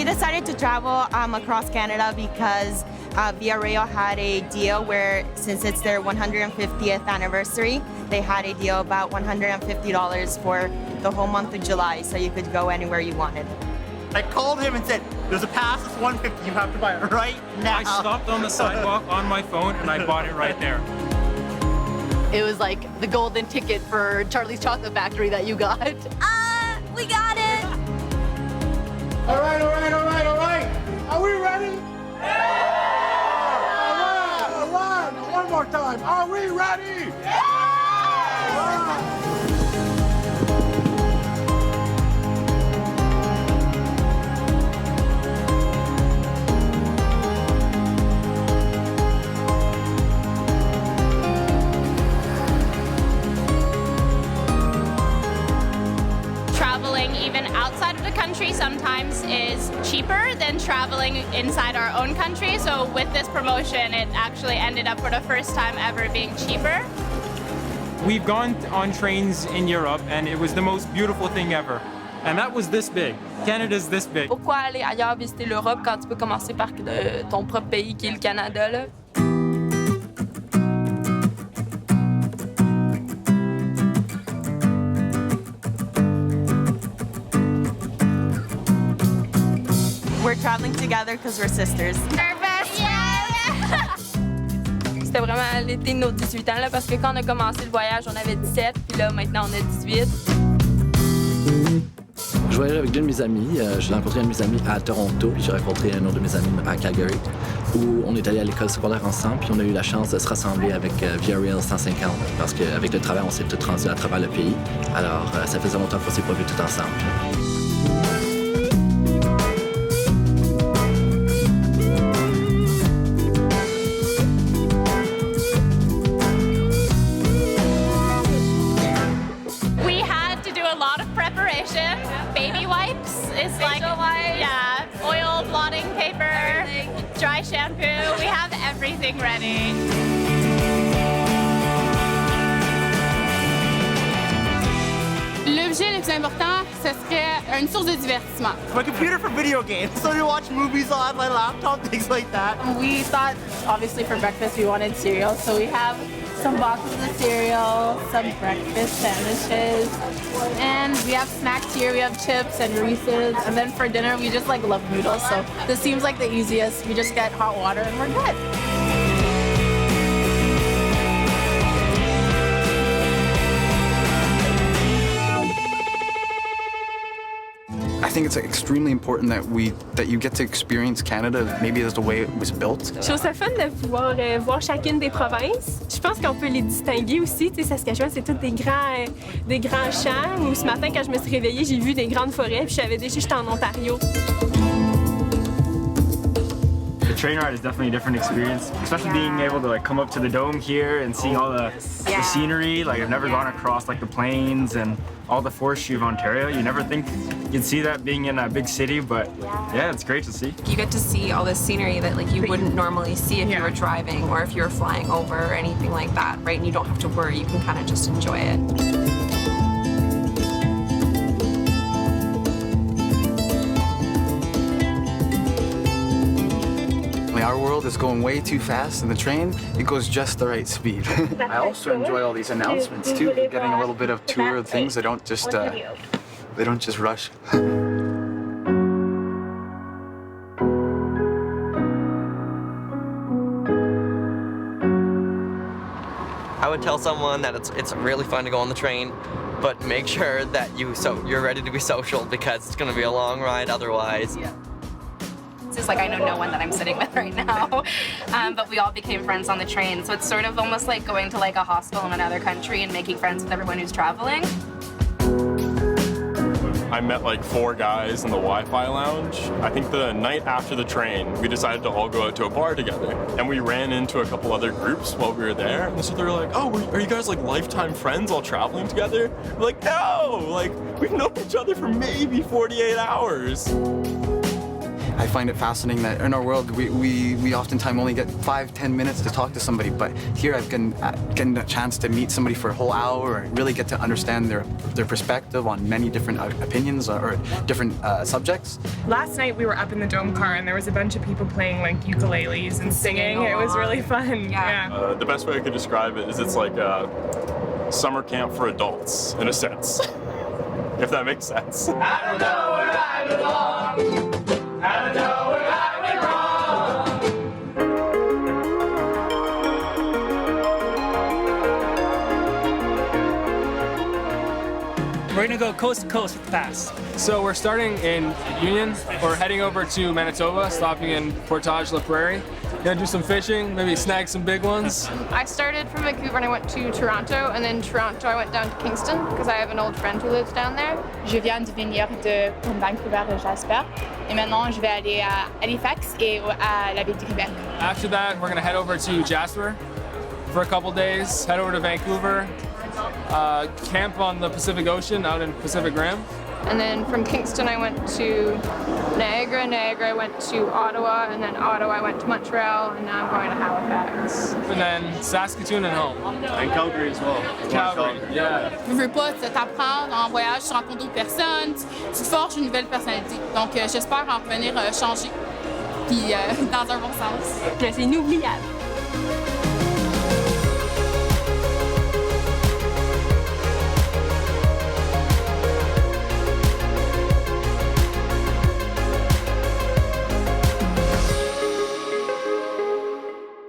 we decided to travel across Canada because Via Rail had a deal where, since it's their 150th anniversary, they had a deal about $150 for the whole month of July, so you could go anywhere you wanted. I called him and said, there's a pass, it's $150, you have to buy it right now. I stopped on the sidewalk on my phone and I bought it right there. It was like the golden ticket for Charlie's Chocolate Factory that you got. We got it! All right. Are we ready? Yeah! All right. One more time. Are we ready? Yeah! Traveling even outside of the country sometimes is cheaper than traveling inside our own country. So with this promotion, it actually ended up for the first time ever being cheaper. We've gone on trains in Europe and it was the most beautiful thing ever. And that was this big. Canada's this big. Pourquoi aller ailleurs visiter l'Europe quand tu peux commencer par ton propre pays qui est le Canada, là? We're traveling together because we're sisters. Nervous? Yes! C'était vraiment l'été de nos 18 ans, là, parce que quand on a commencé le voyage, on avait 17, puis là, maintenant, on a 18. Je voyageais avec deux de mes amis. J'ai rencontré un de mes amis à Toronto, puis j'ai rencontré un autre de mes amis à Calgary, où on est allé à l'école secondaire ensemble, puis on a eu la chance de se rassembler avec Via Rail 150, parce qu'avec le travail, on s'est tous rendus à travers le pays. Alors, ça faisait longtemps qu'on s'est pas vus tout ensemble. Baby wipes is like, yeah, oil, blotting paper, everything. Dry shampoo. We have everything ready. L'objet le plus important, ce serait une source de divertissement. My computer for video games, so to watch movies on my laptop, things like that. We thought, obviously for breakfast, we wanted cereal, so we have some boxes of cereal, some breakfast sandwiches, and we have snacks here. We have chips and Reese's, and then for dinner, we just love noodles, so this seems like the easiest. We just get hot water and we're good. I think it's extremely important that you get to experience Canada maybe as the way it was built. Je trouve ça fun de pouvoir voir chacune des provinces. Je pense qu'on peut les distinguer aussi. Tu sais, Saskatchewan, c'est tous des grands champs. Où ce matin, quand je me suis réveillée, j'ai vu des grandes forêts, puis je savais déjà que j'étais en Ontario. The train ride is definitely a different experience, especially being able to come up to the dome here and seeing all the scenery. I've never gone across the plains and all the forestry of Ontario. You never think you'd see that being in a big city, but yeah, it's great to see. You get to see all this scenery that you wouldn't normally see if you were driving or if you were flying over or anything like that, right? And you don't have to worry, you can kind of just enjoy it. Our world is going way too fast, and the train, it goes just the right speed. I also enjoy all these announcements too, getting a little bit of tour of things. They don't just rush. I would tell someone that it's really fun to go on the train, but make sure that you're ready to be social because it's going to be a long ride otherwise. It's I know no one that I'm sitting with right now, but we all became friends on the train, so it's sort of almost like going to a hostel in another country and making friends with everyone who's traveling. I met 4 guys in the Wi-Fi lounge. I think the night after the train, we decided to all go out to a bar together. And we ran into a couple other groups while we were there. And so they were like, oh, are you guys lifetime friends all traveling together? We're like, no, we've known each other for maybe 48 hours. I find it fascinating that in our world we oftentimes only get 5-10 minutes to talk to somebody, but here I've gotten a chance to meet somebody for a whole hour and really get to understand their perspective on many different opinions or different subjects. Last night we were up in the Dome car and there was a bunch of people playing like ukuleles and singing. It was really fun. Yeah. The best way I could describe it is it's like a summer camp for adults, in a sense, if that makes sense. I don't know where I belong. I don't know where I went wrong. We're gonna go coast to coast with the pass. So we're starting in Union. We're heading over to Manitoba, stopping in Portage-la Prairie. Gonna do some fishing, maybe snag some big ones. I started from Vancouver and I went to Toronto, and then Toronto I went down to Kingston because I have an old friend who lives down there. Je viens du Vignoble de Vancouver et Jasper. Et maintenant, je vais aller à Halifax et à la ville de Québec. After that, we're gonna head over to Jasper for a couple days, head over to Vancouver, camp on the Pacific Ocean out in Pacific Rim. And then from Kingston I went to Niagara, I went to Ottawa, and then Ottawa I went to Montreal, and now I'm going to Halifax. And then Saskatoon and home. And Calgary as well. Calgary, yeah. Je veux pas t'apprendre en voyage, tu rencontres d'autres personnes, tu te forges une nouvelle personnalité. Donc j'espère en revenir changer, puis dans un bon sens. C'est inoubliable.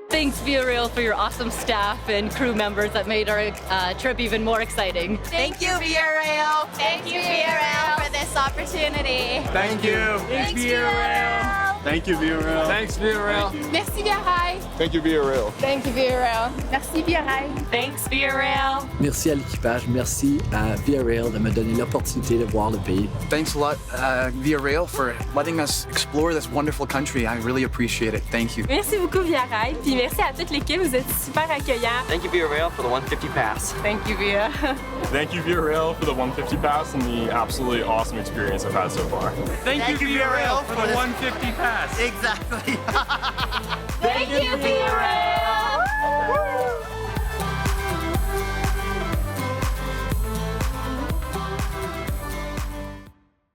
Thanks, Via Rail, for your awesome staff and crew members that made our trip even more exciting. Thank you, Via Rail. Thank you, Via Rail, for this opportunity. Thank you. Thanks, Via Rail. Thank you, Via Rail. Thanks, Via Rail. Merci Via Rail. Thank you, Via Rail. Thank you Via Rail. Merci Via Rail. Thanks, Via Rail. Merci à l'équipage, merci à Via Rail de me donner l'opportunité de voir le pays. Thanks a lot, Via Rail, for letting us explore this wonderful country. I really appreciate it. Thank you. Merci beaucoup Via Rail, puis merci à toute l'équipe, vous êtes super accueillants. Thank you, Via Rail, for the 150 pass. Thank you Via. Thank you, Via Rail, for the 150 pass and the absolutely awesome experience I've had so far. Thank you, Via Rail, for the 150 pass. Exactly. Thank you, Via Rail.